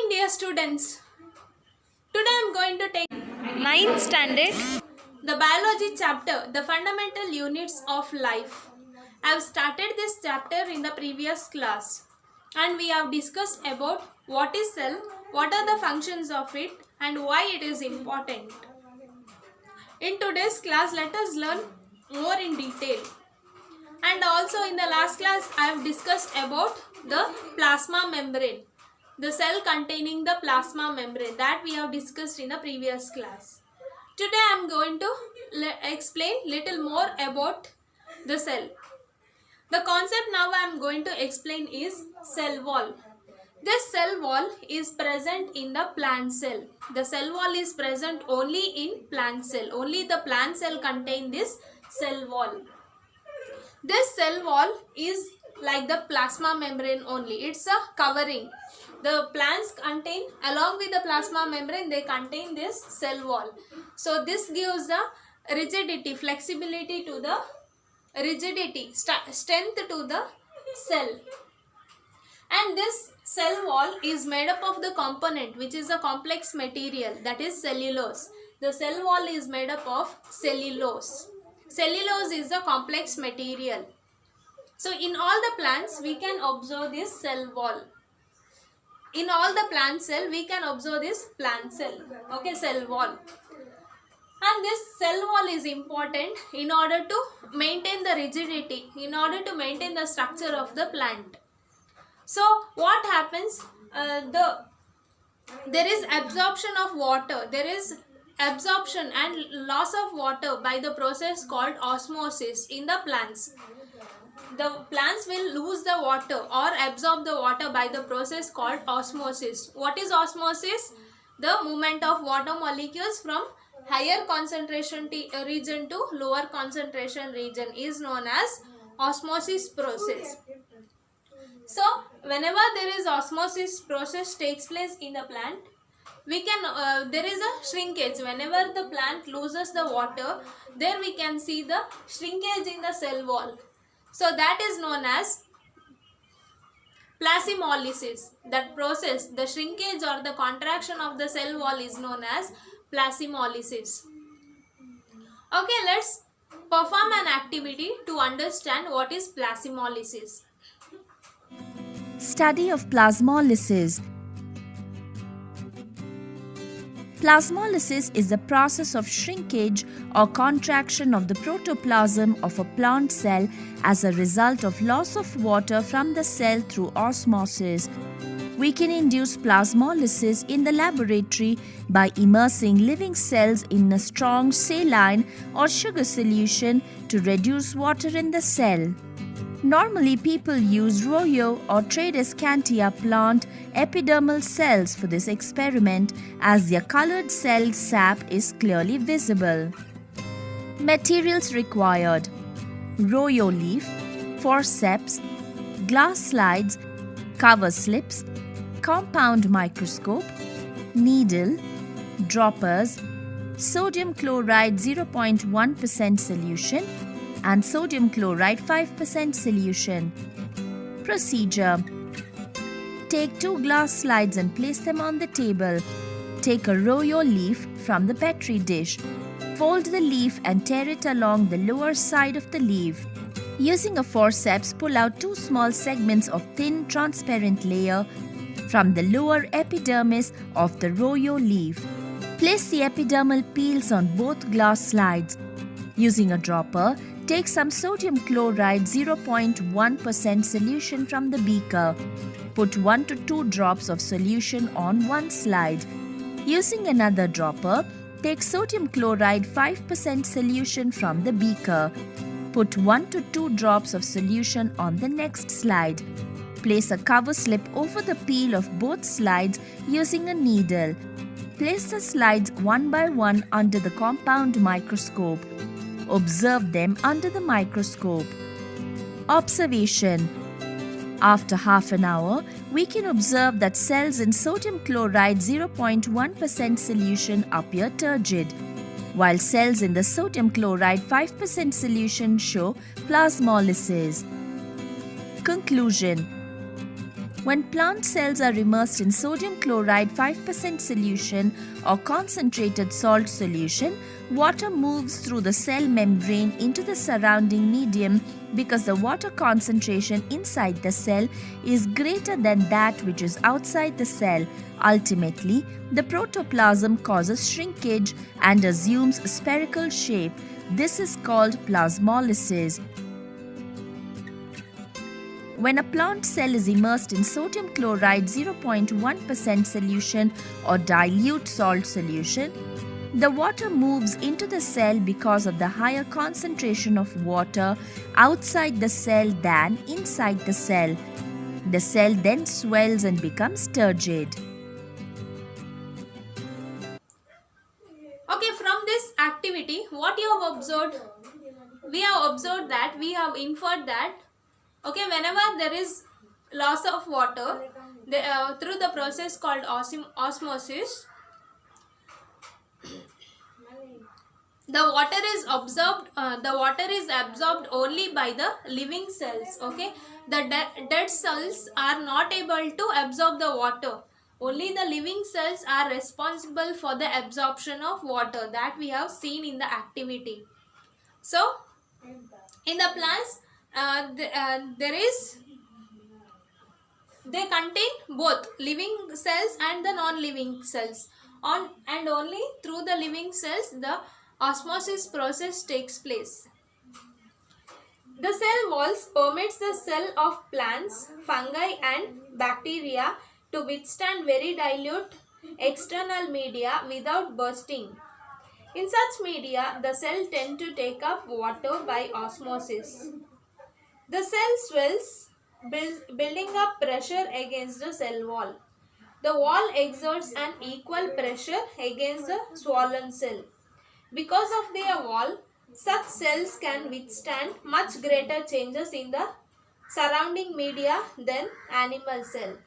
Dear students. Today I am going to take 9th standard. the biology chapter, the fundamental units of life. I have started this chapter in the previous class and we have discussed about what is cell, what are the functions of it and why it is important. In today's class, let us learn more in detail. And also in the last class, I have discussed about the plasma membrane. The cell containing the plasma membrane that we have discussed in the previous class. Today I am going to explain little more about the cell. The concept now I am going to explain is cell wall. This cell wall is present in the plant cell. The cell wall is present only in plant cell. Only the plant cell contain this cell wall. This cell wall is like the plasma membrane only. It's a covering. The plants contain, along with the plasma membrane, they contain this cell wall. So this gives the rigidity, flexibility to the rigidity, strength to the cell. And this cell wall is made up of the component which is a complex material, that is cellulose. The cell wall is made up of cellulose. Cellulose is a complex material. So in all the plants we can observe this cell wall. In all the plant cell we can observe this plant cell, okay, cell wall. And this cell wall is important in order to maintain the rigidity, in order to maintain the structure of the plant. So what happens, there is absorption of water, there is absorption and loss of water by the process called osmosis in the plants. The plants will lose the water or absorb the water by the process called osmosis. What is osmosis? The movement of water molecules from higher concentration region to lower concentration region is known as osmosis process. So whenever there is osmosis process takes place in the plant, we can there is a shrinkage. Whenever the plant loses the water, there we can see the shrinkage in the cell wall. So that is known as plasmolysis. That process, the shrinkage or the contraction of the cell wall is known as plasmolysis. Okay, let's perform an activity to understand what is plasmolysis. Study of plasmolysis. Plasmolysis is the process of shrinkage or contraction of the protoplasm of a plant cell as a result of loss of water from the cell through osmosis. We can induce plasmolysis in the laboratory by immersing living cells in a strong saline or sugar solution to reduce water in the cell. Normally, people use Royo or Tradescantia plant epidermal cells for this experiment as their colored cell sap is clearly visible. Materials required: Royo leaf, forceps, glass slides, cover slips, compound microscope, needle, droppers, sodium chloride 0.1% solution, and sodium chloride 5% solution. Procedure: take 2 glass slides and place them on the table. Take a Royo leaf from the Petri dish. Fold the leaf and tear it along the lower side of the leaf. Using a forceps, pull out 2 small segments of thin transparent layer from the lower epidermis of the Royo leaf. Place the epidermal peels on both glass slides. Using a dropper, take some sodium chloride 0.1% solution from the beaker. Put 1 to 2 drops of solution on one slide. Using another dropper, take sodium chloride 5% solution from the beaker. Put 1 to 2 drops of solution on the next slide. Place a cover slip over the peel of both slides using a needle. Place the slides one by one under the compound microscope. Observe them under the microscope. Observation: after half an hour, we can observe that cells in sodium chloride 0.1% solution appear turgid, while cells in the sodium chloride 5% solution show plasmolysis. Conclusion: When plant cells are immersed in sodium chloride 5% solution or concentrated salt solution, water moves through the cell membrane into the surrounding medium because the water concentration inside the cell is greater than that which is outside the cell. Ultimately, the protoplasm causes shrinkage and assumes a spherical shape. This is called plasmolysis. When a plant cell is immersed in sodium chloride 0.1% solution or dilute salt solution, the water moves into the cell because of the higher concentration of water outside the cell than inside the cell. The cell then swells and becomes turgid. Okay, from this activity, what you have observed? We have observed that, we have inferred that, okay, whenever there is loss of water through the process called osmosis, the water is absorbed only by the living cells. Okay, the dead cells are not able to absorb the water. Only the living cells are responsible for the absorption of water, that we have seen in the activity. So in the plants, they contain both living cells and the non-living cells. And only through the living cells the osmosis process takes place. The cell walls permits the cell of plants, fungi and bacteria to withstand very dilute external media without bursting. In such media, the cell tend to take up water by osmosis. The cell swells, building up pressure against the cell wall. The wall exerts an equal pressure against the swollen cell. Because of their wall, such cells can withstand much greater changes in the surrounding media than animal cell.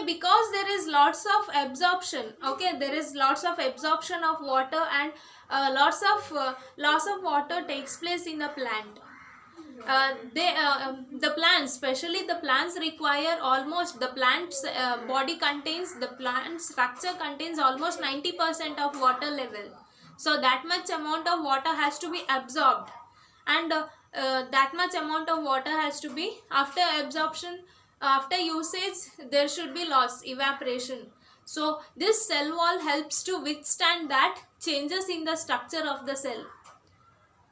Because there is lots of absorption, okay, there is lots of absorption of water, and lots of loss of water takes place in the plant. The plants, especially the plants, require almost, the plant's body contains, the plant structure contains almost 90% of water level. So that much amount of water has to be absorbed, and that much amount of water has to be, after absorption, after usage, there should be loss, evaporation. So this cell wall helps to withstand that changes in the structure of the cell.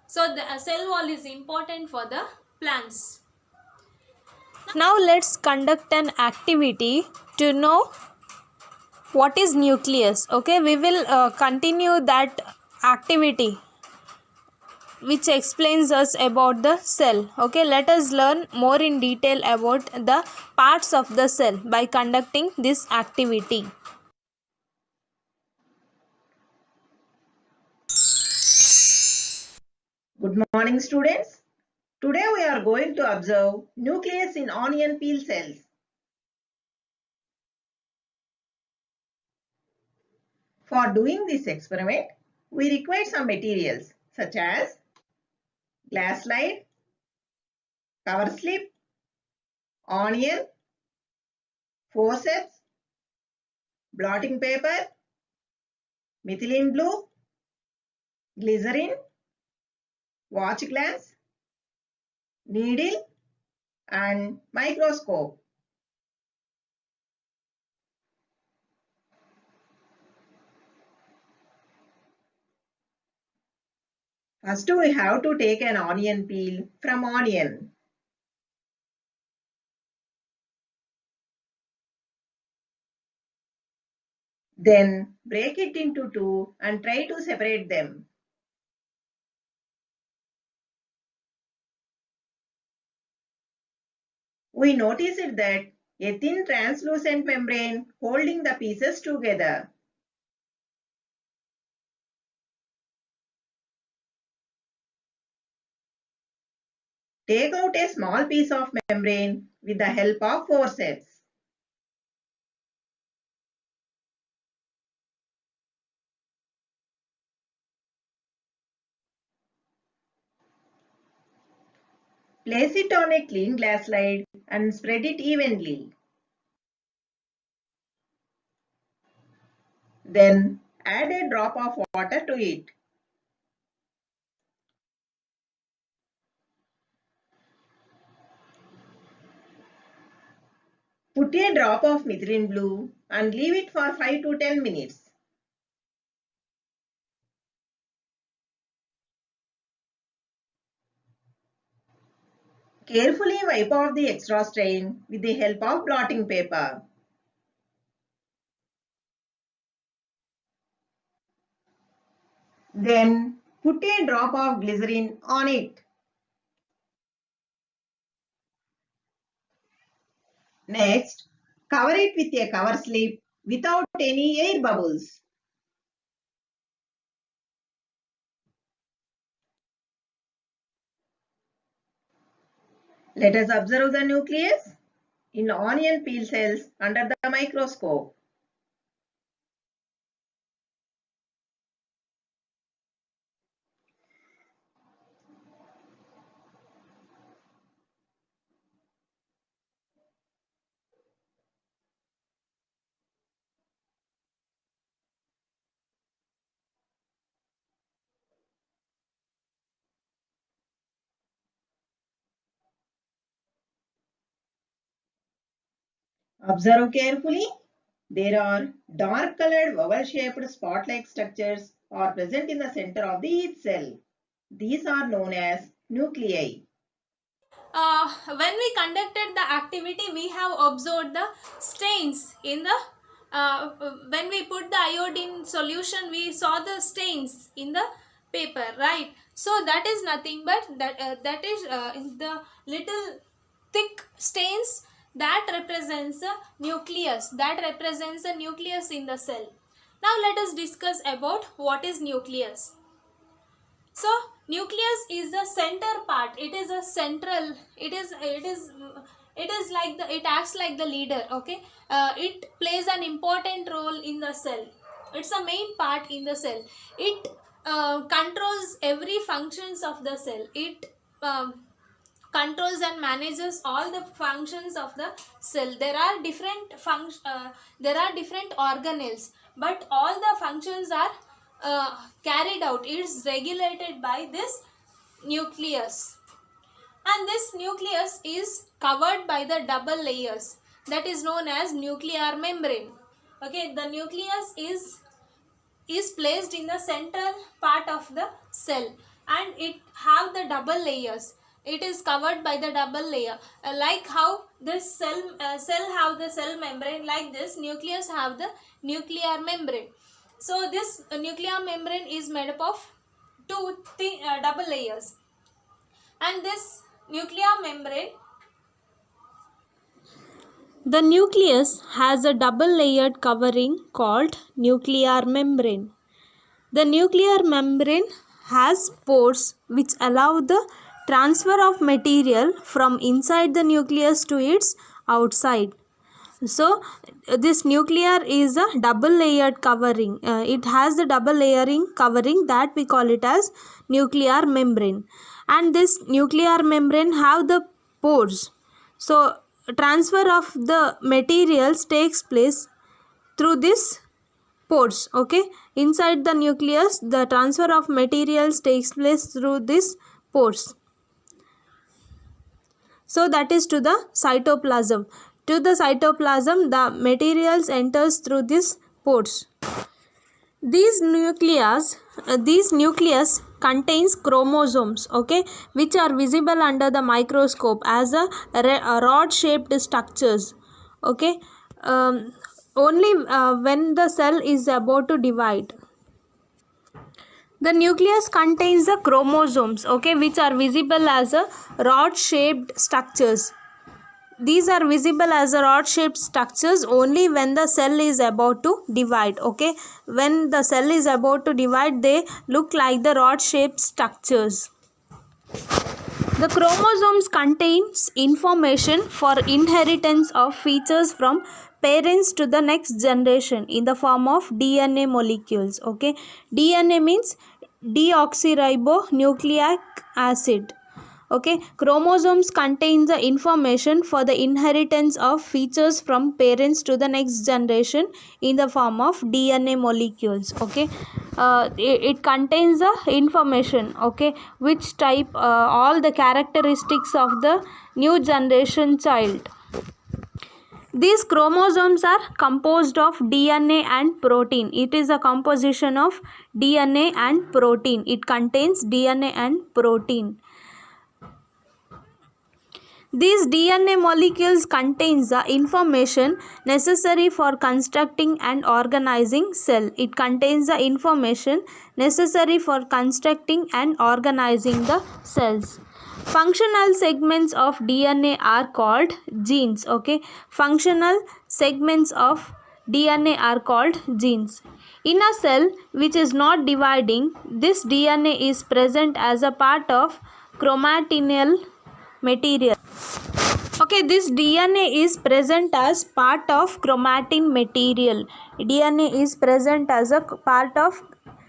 So the cell wall is important for the plants. Now let's conduct an activity to know what is nucleus. Okay, we will continue that activity which explains us about the cell. Okay, let us learn more in detail about the parts of the cell by conducting this activity. Good morning, students. Today we are going to observe nucleus in onion peel cells. For doing this experiment, we require some materials such as glass slide, cover slip, onion, forceps, blotting paper, methylene blue, glycerin, watch glass, needle and microscope. First we have to take an onion peel from onion. Then break it into two and try to separate them. We noticed that a thin translucent membrane holding the pieces together. Take out a small piece of membrane with the help of forceps. Place it on a clean glass slide and spread it evenly. Then add a drop of water to it. Put a drop of methylene blue and leave it for 5 to 10 minutes. Carefully wipe off the extra stain with the help of blotting paper. Then put a drop of glycerin on it. Next, cover it with a cover slip without any air bubbles. Let us observe the nucleus in onion peel cells under the microscope. Observe carefully. There are dark colored oval-shaped spot-like structures are present in the center of each cell. These are known as nuclei. When we conducted the activity, we have observed the stains in the when we put the iodine solution, we saw the stains in the paper, right? So that is nothing but that is the little thick stains that represents the nucleus, that represents the nucleus in the cell. Now let us discuss about what is nucleus. So nucleus is the center part. It is a central, it is like the, it acts like the leader, okay? It plays an important role in the cell. It's a main part in the cell. It controls every functions of the cell. It controls and manages all the functions of the cell. There are different organelles, but all the functions are carried out. It's regulated by this nucleus, and this nucleus is covered by the double layers that is known as nuclear membrane. Okay, the nucleus is placed in the central part of the cell, and it have the double layers. It is covered by the double layer, like how this cell have the cell membrane, like this nucleus have the nuclear membrane. So this nuclear membrane is made up of two double layers, and this nuclear membrane, the nucleus has a double layered covering called nuclear membrane. The nuclear membrane has pores which allow the transfer of material from inside the nucleus to its outside. So this nuclear is a double layered covering. It has the double layering covering that we call it as nuclear membrane, and this nuclear membrane have the pores. So transfer of the materials takes place through this pores. Okay, inside the nucleus the transfer of materials takes place through this pores. So that is to the cytoplasm. To the cytoplasm, the materials enters through this pores. These nucleus contains chromosomes, okay, which are visible under the microscope as a rod-shaped structures. Okay, only when the cell is about to divide. The nucleus contains the chromosomes, okay, which are visible as a rod-shaped structures. These are visible as a rod-shaped structures only when the cell is about to divide, okay. When the cell is about to divide, they look like the rod-shaped structures. The chromosomes contains information for inheritance of features from parents to the next generation in the form of DNA molecules, okay. DNA means deoxyribonucleic acid, Okay, chromosomes contain the information for the inheritance of features from parents to the next generation in the form of DNA molecules. Okay, it contains the information, okay, which type, all the characteristics of the new generation child. These chromosomes are composed of DNA and protein. It is a composition of DNA and protein. It contains DNA and protein. These DNA molecules contains the information necessary for constructing and organizing cell. It contains the information necessary for constructing and organizing the cells. Functional segments of DNA are called genes. Okay, functional segments of DNA are called genes. In a cell which is not dividing, this DNA is present as a part of chromatinal material. Okay, this DNA is present as part of chromatin material. DNA is present as a part of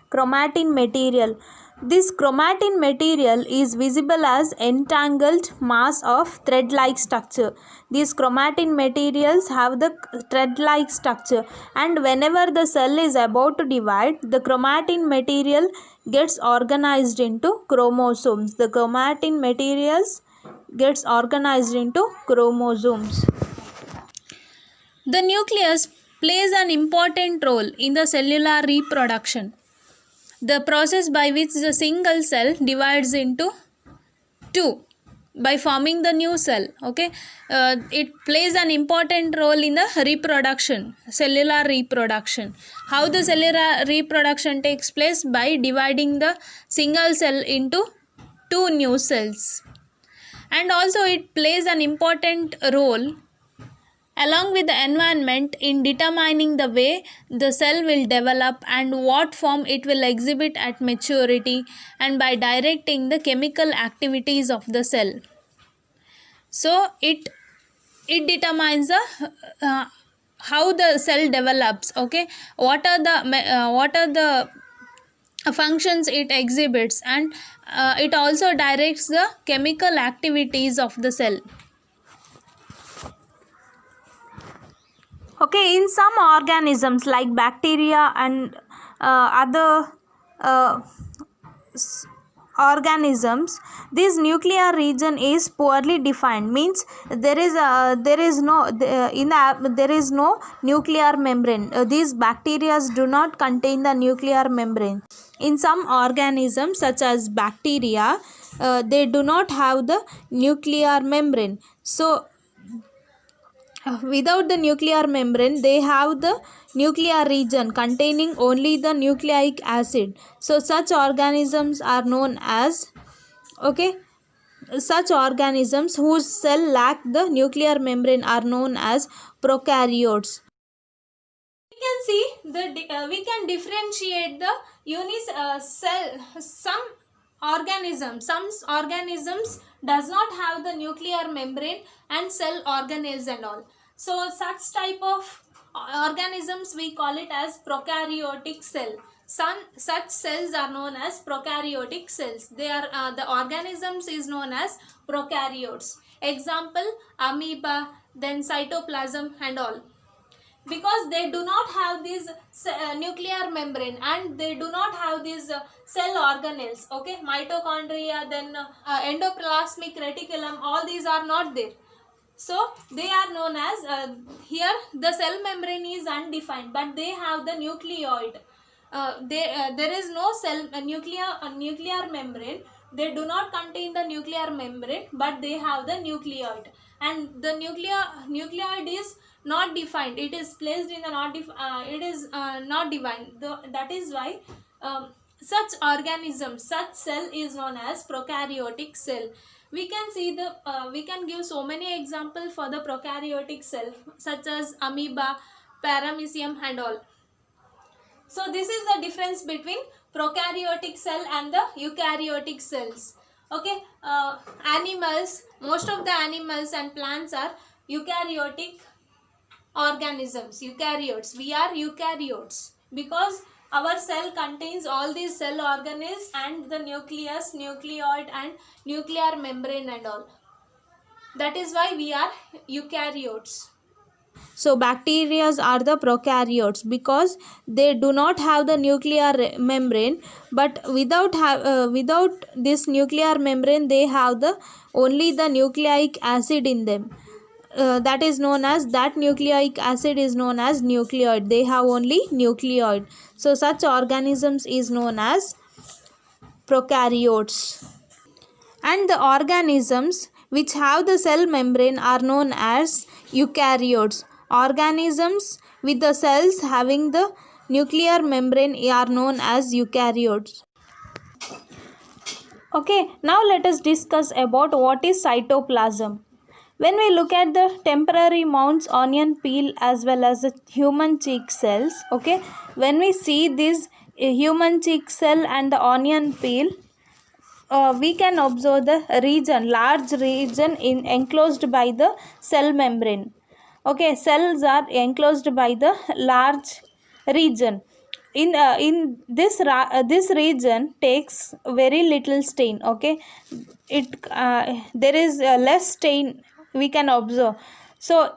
chromatin material. This chromatin material is visible as entangled mass of thread-like structure. These chromatin materials have the thread-like structure, and whenever the cell is about to divide, the chromatin material gets organized into chromosomes. The chromatin materials gets organized into chromosomes. The nucleus plays an important role in the cellular reproduction, the process by which the single cell divides into two by forming the new cell. Okay, it plays an important role in the reproduction, cellular reproduction. How the cellular reproduction takes place? By dividing the single cell into two new cells. And also it plays an important role along with the environment in determining the way the cell will develop and what form it will exhibit at maturity, and by directing the chemical activities of the cell. So it determines the how the cell develops. Okay, what are the functions it exhibits, and it also directs the chemical activities of the cell. Okay, in some organisms like bacteria and other organisms, this nuclear region is poorly defined. Means there is no nuclear membrane. These bacteria do not contain the nuclear membrane. In some organisms such as bacteria, they do not have the nuclear membrane. So without the nuclear membrane, they have the nuclear region containing only the nucleic acid. So such organisms are known as, okay, such organisms whose cell lack the nuclear membrane are known as prokaryotes. We can see we can differentiate the cell. Some organisms does not have the nuclear membrane and cell organelles and all. So such type of organisms we call it as prokaryotic cell. Such cells are known as prokaryotic cells. They are the organisms is known as prokaryotes. Example, amoeba, then cytoplasm and all. Because they do not have this nuclear membrane and they do not have these cell organelles. Okay, mitochondria, then endoplasmic reticulum, all these are not there. So they are known as here the cell membrane is undefined, but they have the nucleoid. There is no cell nuclear membrane. They do not contain the nuclear membrane, but they have the nucleoid, and the nucleoid is not defined. It is placed in the not defined. That is why such organism, such cell is known as prokaryotic cell. We can see we can give so many examples for the prokaryotic cell, such as amoeba, paramecium and all. So this is the difference between prokaryotic cell and the eukaryotic cells. Okay, animals, most of the animals and plants are eukaryotic organisms, eukaryotes. We are eukaryotes because Our cell contains all these cell organelles and the nucleus, nucleoid and nuclear membrane and all. That is why we are eukaryotes. So bacteria are the prokaryotes because they do not have the nuclear membrane, but without this nuclear membrane they have the only the nucleic acid in them. That is known as, that nucleic acid is known as nucleoid. They have only nucleoid. So such organisms is known as prokaryotes. And the organisms which have the cell membrane are known as eukaryotes. Organisms with the cells having the nuclear membrane are known as eukaryotes. Okay, now let us discuss about what is cytoplasm. When we look at the temporary mounts, onion peel as well as the human cheek cells, okay, when we see this human cheek cell and the onion peel, we can observe the large region enclosed by the cell membrane. Okay, cells are enclosed by the large region. In this region takes very little stain. Okay, there is less stain we can observe. So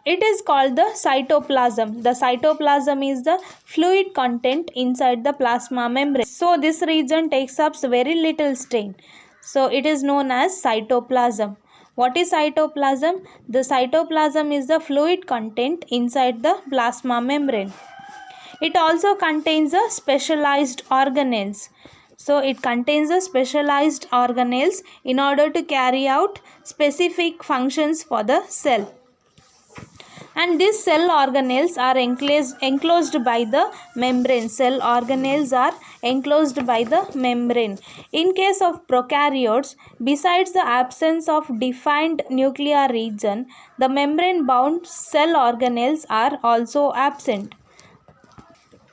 it is called the cytoplasm. The cytoplasm is the fluid content inside the plasma membrane. So this region takes up very little stain. So it is known as cytoplasm. What is cytoplasm? The cytoplasm is the fluid content inside the plasma membrane. It also contains the specialized organelles. So it contains the specialized organelles in order to carry out specific functions for the cell. And these cell organelles are enclosed by the membrane. Cell organelles are enclosed by the membrane. In case of prokaryotes, besides the absence of defined nuclear region, the membrane bound cell organelles are also absent.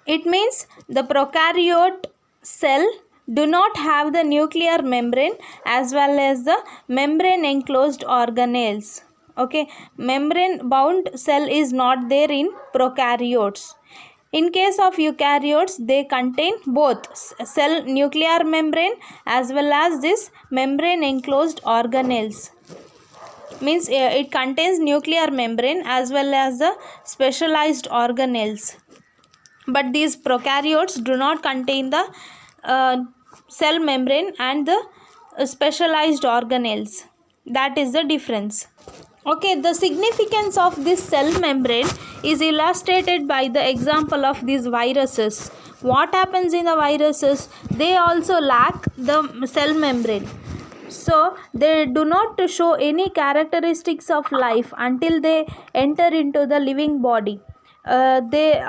It means the prokaryote cell do not have the nuclear membrane as well as the membrane enclosed organelles. Okay, membrane bound cell is not there in prokaryotes. In case of eukaryotes, they contain both cell nuclear membrane as well as this membrane enclosed organelles. Means it contains nuclear membrane as well as the specialized organelles. But these prokaryotes do not contain the cell membrane and the specialized organelles. That is the difference. Okay, the significance of this cell membrane is illustrated by the example of these viruses. What happens in the viruses? They also lack the cell membrane. So they do not show any characteristics of life until they enter into the living body. They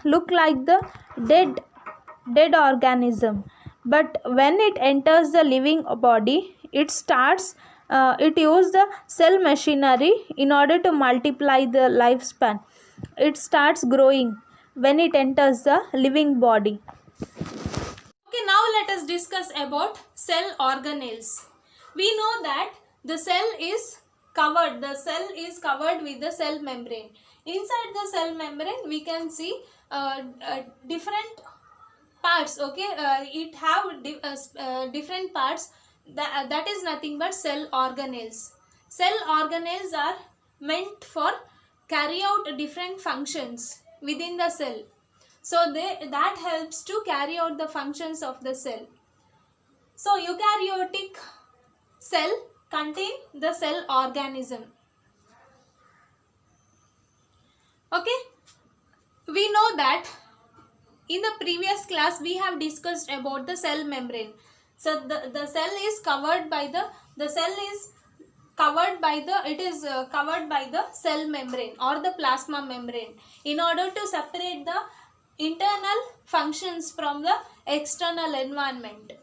look like the dead organism, but when it enters the living body, it uses the cell machinery in order to multiply the lifespan. It starts growing when it enters the living body. Okay, now let us discuss about cell organelles. We know that the cell is covered with the cell membrane. Inside the cell membrane we can see different parts. Okay, it have different parts. That is nothing but cell organelles. Cell organelles are meant for carry out different functions within the cell. So that helps to carry out the functions of the cell. So eukaryotic cell contain the cell organism. Okay, we know that in the previous class we have discussed about the cell membrane. So the cell is covered by the cell membrane or the plasma membrane in order to separate the internal functions from the external environment.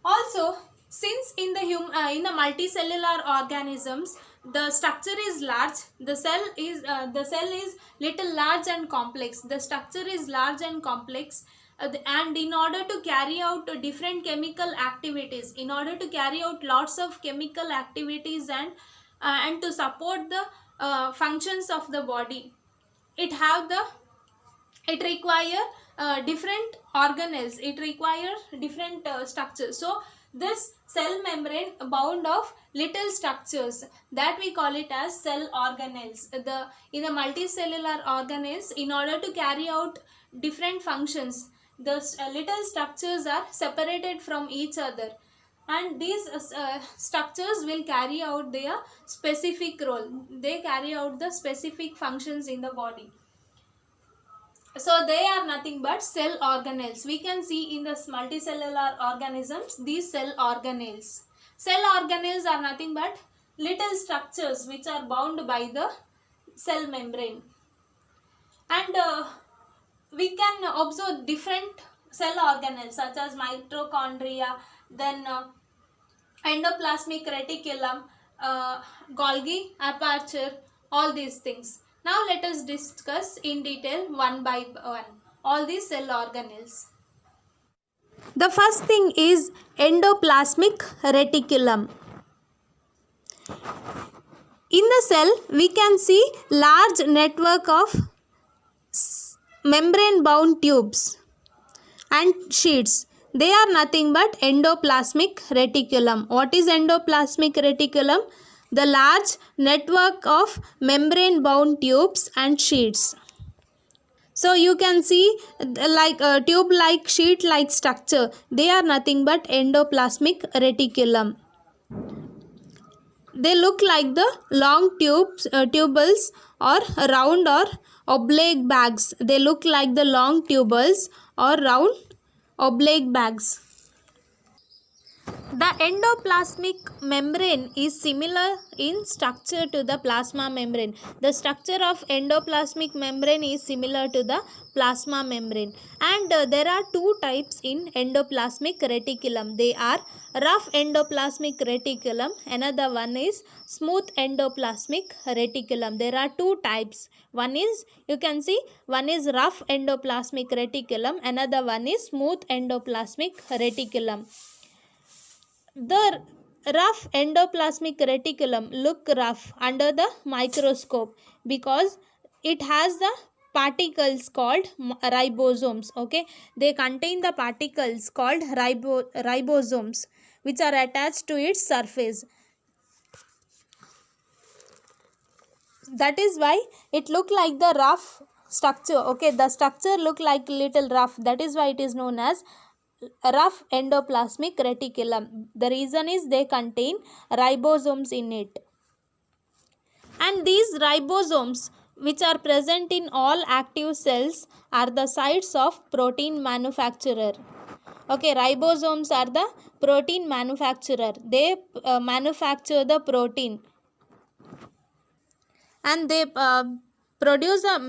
Also, since in the multicellular organisms the structure is large, the cell is little large and complex. The structure is large and complex, and in order to carry out different chemical activities, in order to carry out lots of chemical activities and to support the functions of the body, it have the it require different organelles, it require different structures. So this cell membrane bound of little structures, that we call it as cell organelles. In the multicellular organelles, in order to carry out different functions, the little structures are separated from each other, and these structures will carry out their specific role, they carry out the specific functions in the body. So they are nothing but cell organelles. We can see in the multicellular organisms these cell organelles. Cell organelles are nothing but little structures which are bound by the cell membrane. And we can observe different cell organelles such as mitochondria, then endoplasmic reticulum, Golgi aperture, all these things. Now let us discuss in detail one by one all these cell organelles. The first thing is endoplasmic reticulum. In the cell, we can see large network of membrane bound tubes and sheets. They are nothing but endoplasmic reticulum. What is endoplasmic reticulum? The large network of membrane bound tubes and sheets. So you can see like a tube like sheet like structure. They are nothing but endoplasmic reticulum. They look like the long tubules or round or oblate bags. They look like the long tubules or round oblate bags. The endoplasmic membrane is similar in structure to the plasma membrane. The structure of endoplasmic membrane is similar to the plasma membrane. And there are two types in endoplasmic reticulum. They are rough endoplasmic reticulum. Another one is smooth endoplasmic reticulum. There are two types. One is, you can see, one is rough endoplasmic reticulum. Another one is smooth endoplasmic reticulum. The rough endoplasmic reticulum look rough under the microscope because it has the particles called ribosomes. Okay, they contain the particles called ribosomes which are attached to its surface. That is why it look like the rough structure. Okay, the structure look like little rough. That is why it is known as rough endoplasmic reticulum. The reason is they contain ribosomes in it. And these ribosomes, which are present in all active cells, are the sites of protein manufacturer. Okay, ribosomes are the protein manufacturer. They manufacture the protein. And they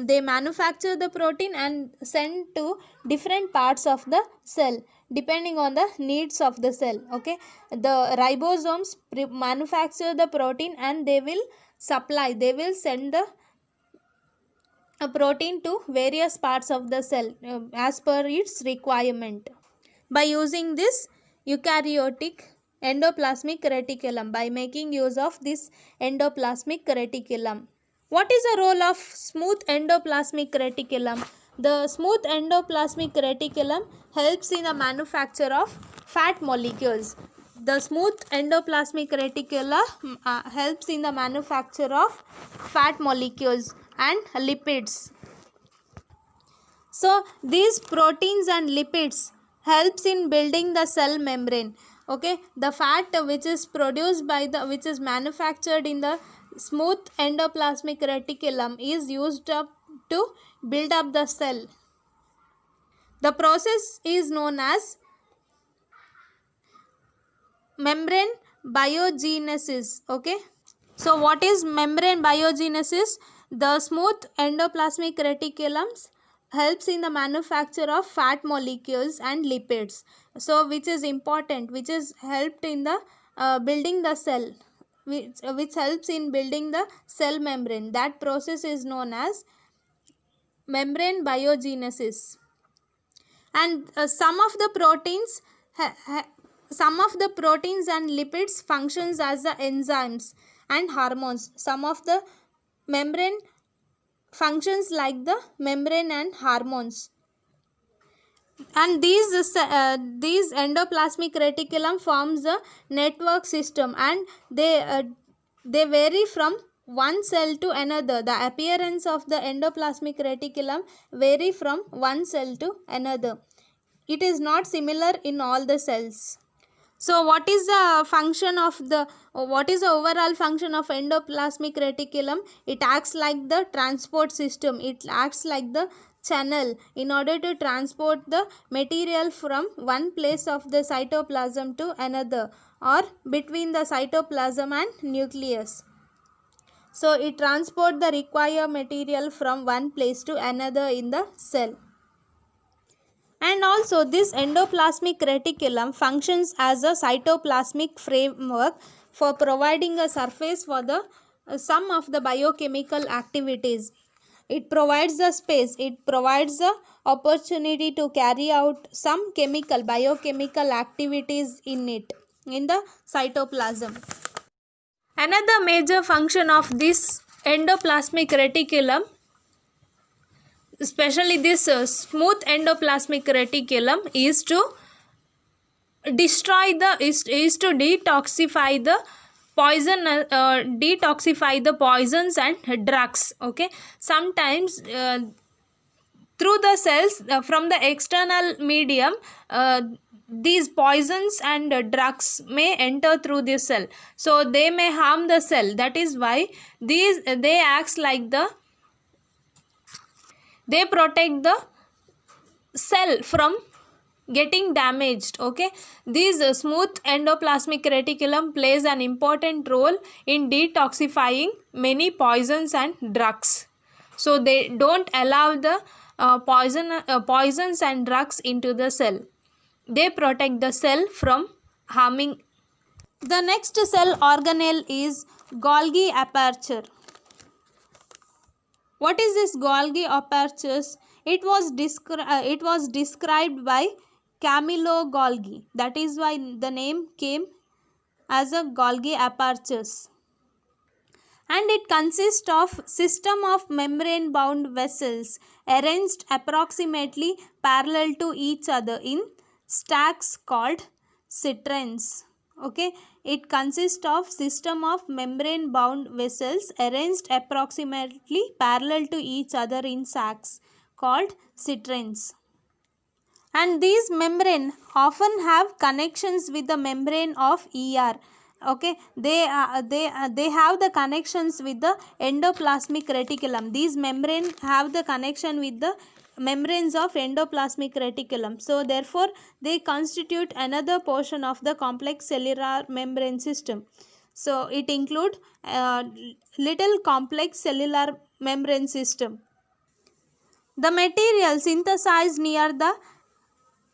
they manufacture the protein and send to different parts of the cell depending on the needs of the cell. Okay, the ribosomes manufacture the protein and they will send the protein to various parts of the cell as per its requirement. By using this eukaryotic endoplasmic reticulum, by making use of this endoplasmic reticulum. What is the role of smooth endoplasmic reticulum? The smooth endoplasmic reticulum helps in the manufacture of fat molecules. The smooth endoplasmic reticulum helps in the manufacture of fat molecules and lipids. So these proteins and lipids helps in building the cell membrane. Okay, the fat which is produced by which is manufactured in the smooth endoplasmic reticulum is used up to build up the cell. The process is known as membrane biogenesis. Okay, so what is membrane biogenesis? The smooth endoplasmic reticulums helps in the manufacture of fat molecules and lipids. So which is important, which is helped in the building the cell, which helps in building the cell membrane. That process is known as membrane biogenesis. And some of the proteins and lipids functions as the enzymes and hormones. Some of the membrane functions like the membrane and hormones. And these endoplasmic reticulum forms a network system, and they vary from one cell to another. The appearance of the endoplasmic reticulum vary from one cell to another. It is not similar in all the cells. So what is the overall function of endoplasmic reticulum? It acts like the transport system. It acts like the channel in order to transport the material from one place of the cytoplasm to another, or between the cytoplasm and nucleus. So it transports the required material from one place to another in the cell. And also this endoplasmic reticulum functions as a cytoplasmic framework for providing a surface for the some of the biochemical activities. It provides the space, it provides the opportunity to carry out some biochemical activities in the cytoplasm. Another major function of this endoplasmic reticulum, especially this smooth endoplasmic reticulum, is to destroy is to detoxify the poisons and drugs. Okay, sometimes through the cells from the external medium, these poisons and drugs may enter through the cell, so they may harm the cell. That is why they acts like they protect the cell from getting damaged. Okay, this smooth endoplasmic reticulum plays an important role in detoxifying many poisons and drugs. So they don't allow the poisons and drugs into the cell. They protect the cell from harming. The next cell organelle is Golgi aperture. What is this Golgi apertures? It was described by Camillo Golgi. That is why the name came as a Golgi apertures. And it consists of system of membrane bound vessels arranged approximately parallel to each other in stacks called cisterns. Okay, it consists of system of membrane bound vessels arranged approximately parallel to each other in sacs called cisterns. And these membrane often have connections with the membrane of ER. Okay, they have the connections with the endoplasmic reticulum. These membrane have the connection with the membranes of endoplasmic reticulum. So therefore they constitute another portion of the complex cellular membrane system. So it include little complex cellular membrane system. The material synthesized near the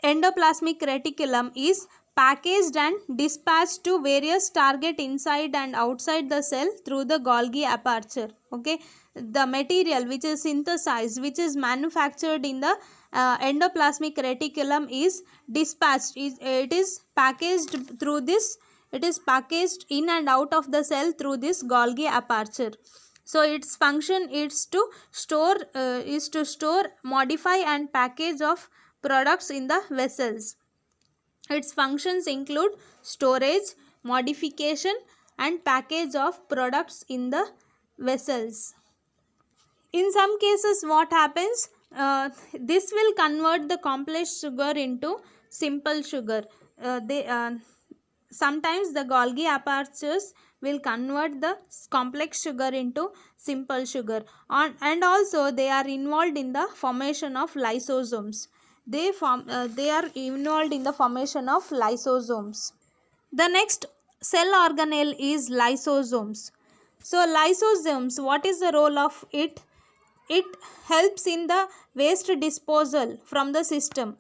endoplasmic reticulum is packaged and dispatched to various target inside and outside the cell through the Golgi aperture. Okay, the material which is synthesized, which is manufactured in the endoplasmic reticulum is dispatched. It is packaged in and out of the cell through this Golgi aperture. So its function is to store, modify and package of products in the vessels. Its functions include storage, modification and package of products in the vessels. In some cases what happens, this will convert the complex sugar into simple sugar. Sometimes the Golgi apertures will convert the complex sugar into simple sugar, and also they are involved in the formation of lysosomes. They are involved in the formation of lysosomes. The next cell organelle is lysosomes. So lysosomes, what is the role of it? It helps in the waste disposal from the system.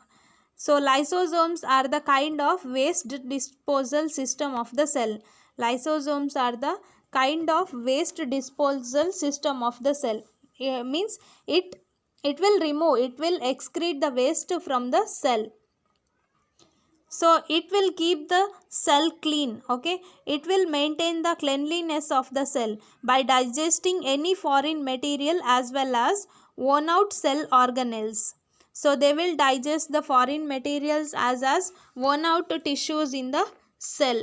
So lysosomes are the kind of waste disposal system of the cell. Lysosomes are the kind of waste disposal system of the cell. Means it will excrete the waste from the cell. So it will keep the cell clean. Okay, it will maintain the cleanliness of the cell by digesting any foreign material as well as worn out cell organelles. So they will digest the foreign materials as worn out tissues in the cell.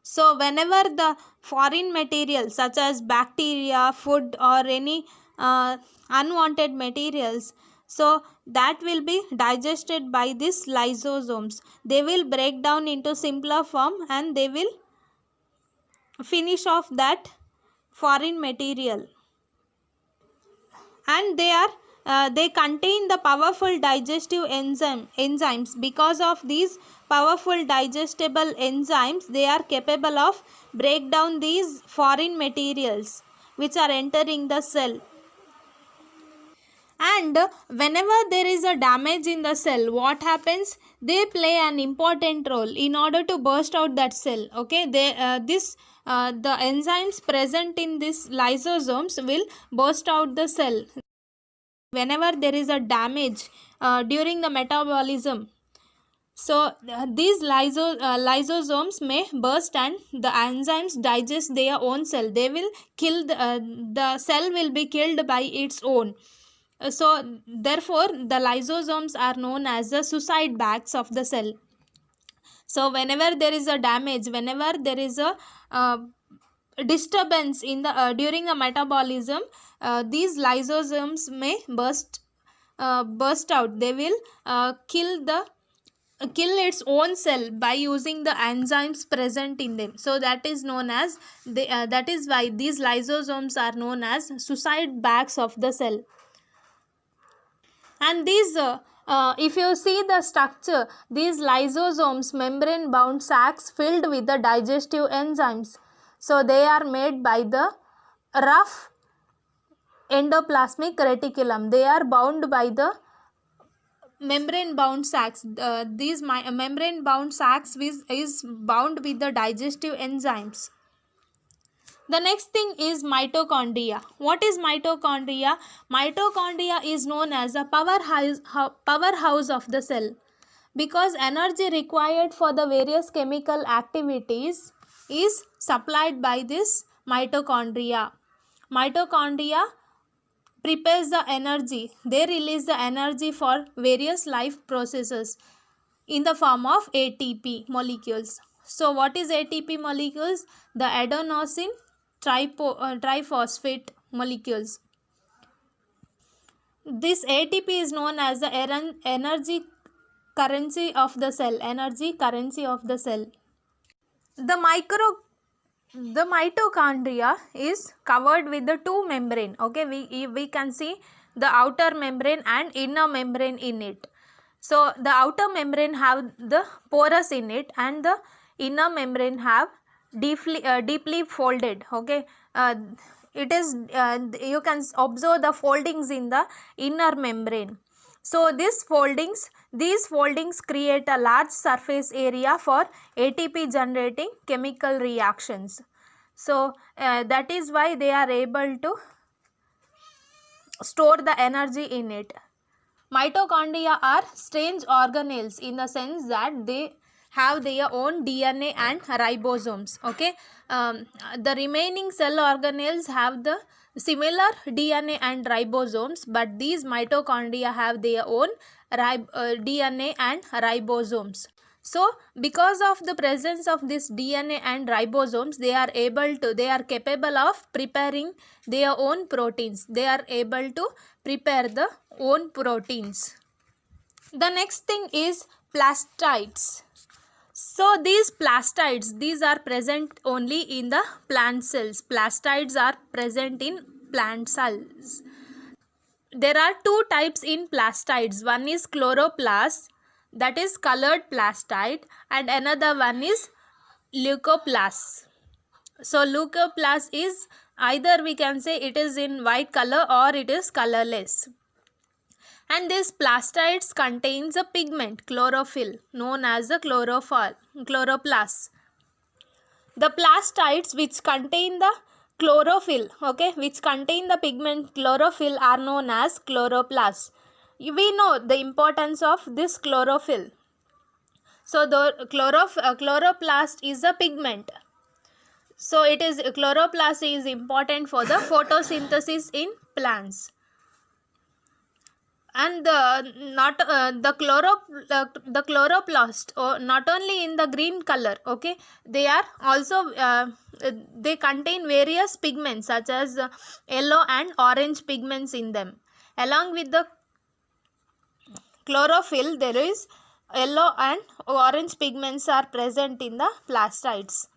So whenever the foreign materials such as bacteria, food or any unwanted materials, so that will be digested by these lysosomes. They will break down into simpler form and they will finish off that foreign material. And they contain the powerful digestive enzymes. Because of these powerful digestible enzymes, they are capable of break down these foreign materials which are entering the cell. And whenever there is a damage in the cell, what happens? They play an important role in order to burst out that cell. Okay, the enzymes present in these lysosomes will burst out the cell whenever there is a damage during the metabolism. So these lysosomes may burst and the enzymes digest their own cell. They will kill the cell will be killed by its own. So therefore the lysosomes are known as the suicide bags of the cell. So whenever there is a damage, whenever there is a disturbance in the during the metabolism, these lysosomes may burst out. They will kill its own cell by using the enzymes present in them. So that is known as that is why these lysosomes are known as suicide bags of the cell. And these if you see the structure, these lysosomes membrane bound sacs filled with the digestive enzymes. So they are made by the rough endoplasmic reticulum. They are bound by the membrane bound sacs. These membrane bound sacs is bound with the digestive enzymes. The next thing is mitochondria. What is mitochondria? Mitochondria is known as a powerhouse of the cell, because energy required for the various chemical activities is supplied by this mitochondria. Mitochondria prepares the energy. They release the energy for various life processes in the form of ATP molecules. So what is ATP molecules? The adenosine triphosphate molecules. This ATP is known as the energy currency of the cell. Energy currency of the cell. The mitochondria is covered with the two membrane. Okay, we can see the outer membrane and inner membrane in it. So the outer membrane have the porous in it and the inner membrane have deeply folded. Okay, it is you can observe the foldings in the inner membrane. So these foldings create a large surface area for ATP generating chemical reactions. So that is why they are able to store the energy in it. Mitochondria are strange organelles in the sense that they have their own DNA and ribosomes. Okay, the remaining cell organelles have the similar DNA and ribosomes, but these mitochondria have their own DNA and ribosomes. So because of the presence of this DNA and ribosomes, they are capable of preparing their own proteins. They are able to prepare the own proteins. The next thing is plastids. So these plastids, these are present only in the plant cells. Plastids are present in plant cells. There are two types in plastids. One is chloroplast, that is colored plastid, and another one is leucoplast. So leucoplast is either we can say it is in white color or it is colorless. And this plastids contains a pigment, chlorophyll, known as the chloroplast. The plastids which contain the chlorophyll, okay, which contain the pigment chlorophyll are known as chloroplasts. We know the importance of this chlorophyll. So the chloroplast is a pigment. So it is chloroplast is important for the photosynthesis in plants. And the chloroplast, or not only in the green color, okay, they are also they contain various pigments such as yellow and orange pigments in them. Along with the chlorophyll, there is yellow and orange pigments are present in the plastids.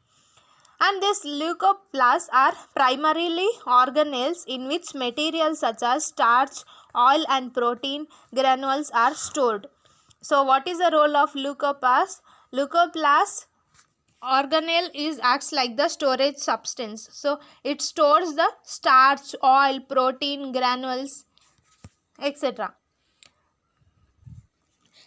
And these leucoplasts are primarily organelles in which materials such as starch, oil and protein granules are stored. So what is the role of leucoplast? Leucoplast organelle acts like the storage substance. So it stores the starch, oil, protein granules, etc.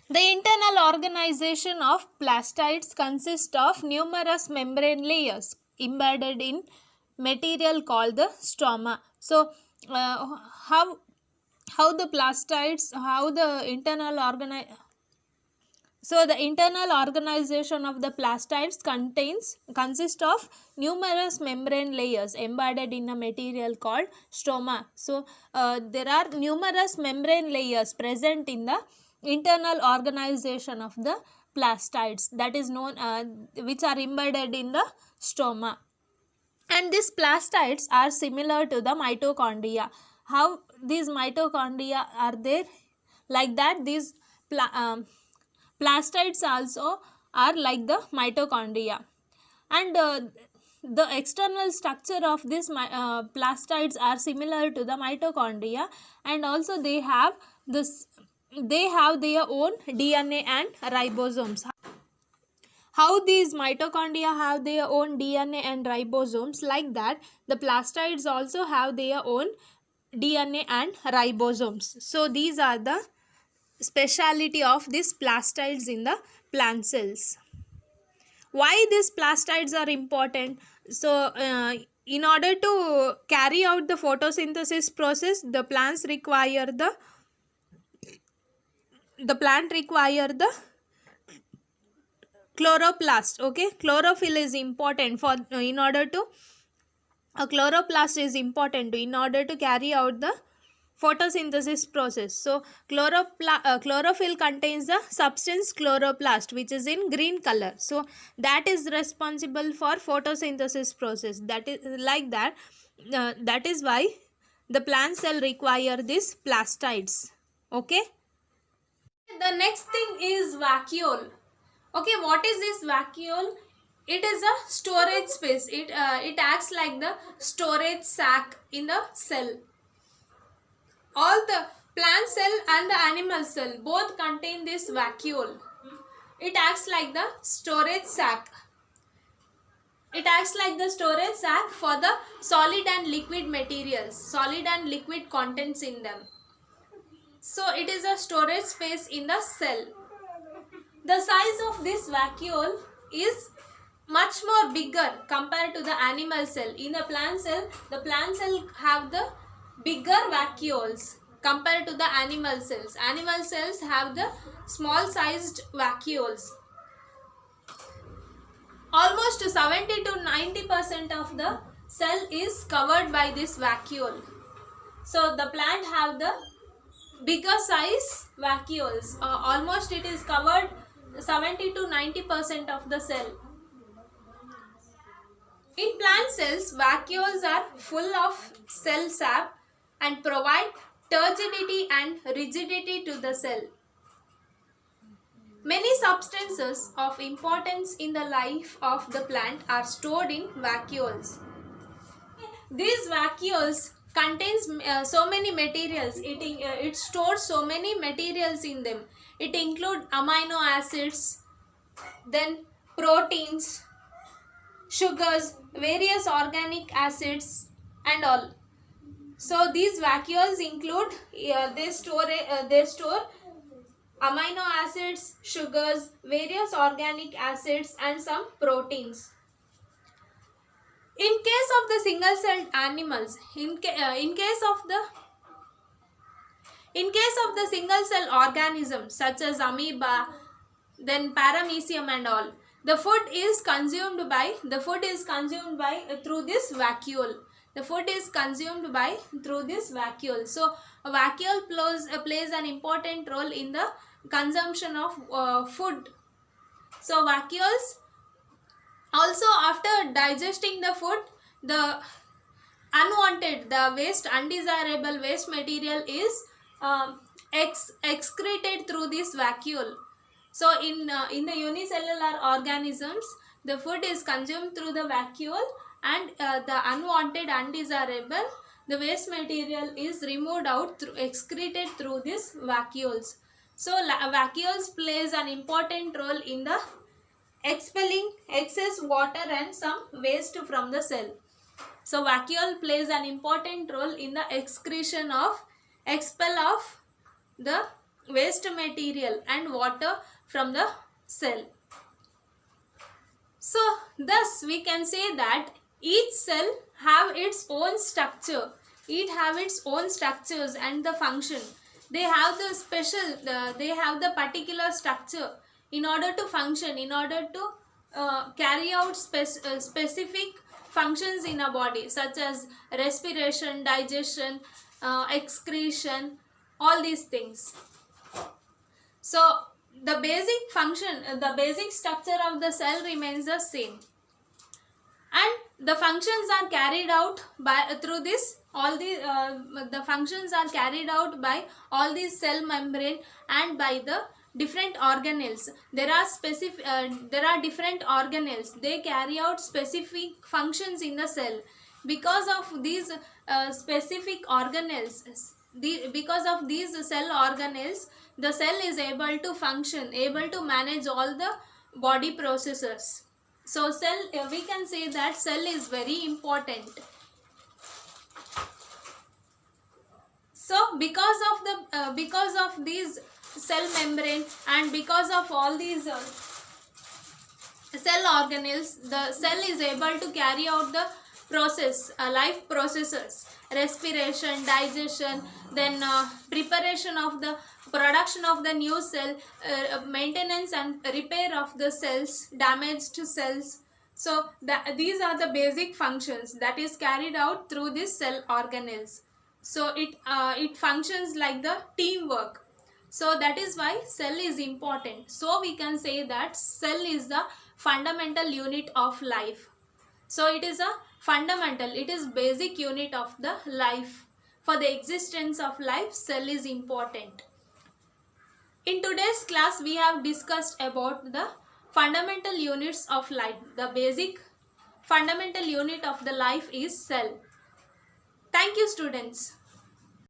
The internal organization of plastids consists of numerous membrane layers embedded in material called the stroma. So how the plastids, how the internal so the internal organization of the plastids consists of numerous membrane layers embedded in a material called stroma. So there are numerous membrane layers present in the internal organization of the plastids, that is known which are embedded in the stroma. And these plastids are similar to the mitochondria. How these mitochondria are there? Like that, these plastids also are like the mitochondria. And the external structure of these plastids are similar to the mitochondria, and also they have their own DNA and ribosomes. How these mitochondria have their own DNA and ribosomes, like that the plastids also have their own DNA and ribosomes. So these are the speciality of these plastids in the plant cells. Why these plastids are important? So in order to carry out the photosynthesis process, the plant require the chloroplast. Okay, chlorophyll is important for in order to chloroplast is important in order to carry out the photosynthesis process. So chlorophyll contains the substance chloroplast, which is in green color. So that is responsible for photosynthesis process. That is like that. That is why the plant cell require these plastids. Okay. The next thing is vacuole. Okay, what is this vacuole? It is a storage space. It acts like the storage sac in the cell. All the plant cell and the animal cell both contain this vacuole. It acts like the storage sac. It acts like the storage sac for the solid and liquid materials, solid and liquid contents in them. So it is a storage space in the cell. The size of this vacuole is much more bigger compared to the animal cell. In the plant cell have the bigger vacuoles compared to the animal cells. Animal cells have the small sized vacuoles. Almost 70 to 90% of the cell is covered by this vacuole. So the plant have the bigger size vacuoles. Almost it is covered 70 to 90% of the cell. In plant cells, vacuoles are full of cell sap and provide turgidity and rigidity to the cell. Many substances of importance in the life of the plant are stored in vacuoles. These vacuoles contains so many materials. It stores so many materials in them. It includes amino acids, then proteins, sugars, various organic acids and all. So these vacuoles include they store amino acids, sugars, various organic acids and some proteins. In case of the single-celled animals, in case of the single-cell organisms such as amoeba, then paramecium and all. The food is consumed by through this vacuole. The food is consumed by through this vacuole. So a vacuole plays an important role in the consumption of food. So vacuoles also, after digesting the food, the unwanted, the waste, undesirable waste material is excreted through this vacuole. So in the unicellular organisms, the food is consumed through the vacuole, and the unwanted, undesirable, the waste material is removed out through, excreted through these vacuoles. So vacuoles plays an important role in the expelling excess water and some waste from the cell. So vacuole plays an important role in the expel of the waste material and water from the cell. So thus we can say that each cell have its own structure. It have its own structures and the function. They have the particular structure in order to function, in order to carry out specific functions in a body, such as respiration, digestion, excretion, all these things. So the basic function, the basic structure of the cell remains the same, and the functions are carried out by through this all the functions are carried out by all these cell membrane and by the different organelles. There are different organelles. They carry out specific functions in the cell. Because of these specific organelles, because of these cell organelles, the cell is able to function, able to manage all the body processes. So we can say that cell is very important. So because of these cell membrane and because of all these cell organelles, the cell is able to carry out the life processes, respiration, digestion, then preparation of the production of the new cell, maintenance and repair of the cells, damaged cells. So these are the basic functions that is carried out through these cell organelles. So it functions like the teamwork. So that is why cell is important. So we can say that cell is the fundamental unit of life. So it is a fundamental, it is basic unit of the life. For the existence of life, cell is important. In today's class, we have discussed about the fundamental units of life. The basic fundamental unit of the life is cell. Thank you, students.